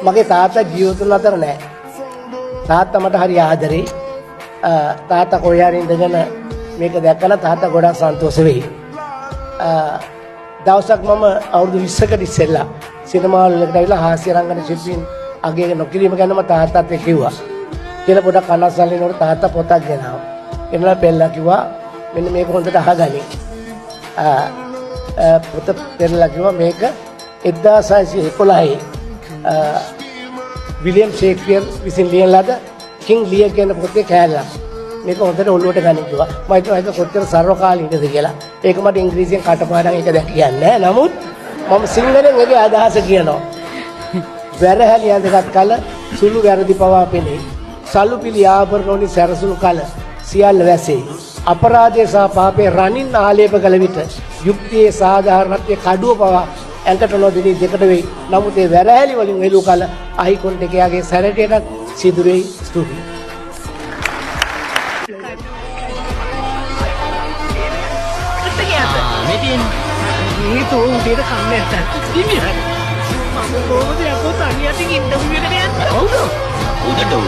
මගේ තාත්තා ජීවිතුන් අතර නැහැ. තාත්තා මට හරි ආදරේ. තාත්තා කොහේ හරි ඉඳගෙන මේක දැක්කලා තාත්තා ගොඩක් සන්තෝෂ වෙයි. දවසක් මම අවුරුදු 20කට ඉස්සෙල්ලා සිනමා වලට ඇවිල්ලා හාස්‍ය රංගන ශිල්පීන් අගය නොකිරීම ගැන මම තාත්තත් එක්ක කිව්වා. කියලා පොඩක් කනස්සල්ලිනකොට තාත්තා පොතක් ගෙනාවා. එන්නලා පෙන්නලා කිව්වා මෙන්න මේක හොඳට අහගනි. පොත පෙන්නලා කිව්වා මේක 1611 විලියම් ෂේක්ස්පියර් විසින් ලියන ලද කිං ලියර් කියන පොතේ කෑල්ලක්. මේක හොඳට ඔළුවට ගන්න කිව්වා. මම හිතුවා ඒක කොච්චර සර්වකාලීනද කියලා. ඒක මට ඉංග්‍රීසියෙන් කටපාඩම් ඒක දැක් කියන්නේ නැහැ. නමුත් මම සිංහලෙන් ඒකේ අදහස කියනවා. වැරහැලි ඇඳගත් කල සුළු වැරදි පවා පෙනේ. සල්ලු පිළි ආභරණ වලින් සැරසුණු කල සියල්ල වැසේ. අපරාධය සහ පාපේ රණින් ආලේප කළ විට යුක්තියේ සාධාරණත්වයේ කඩුව පවා ඇඟට නොදෙනී දෙකට වෙයි. නමුත් ඒ වැරහැලි වලින් එළු කල අහිකොන්ට එකයාගේ සැරටයටත් සිදුරෙයි. ස්තුතියි. itu dia kamera ini kan mama bawa dia aku tanya tinggi dong dia kan udah dong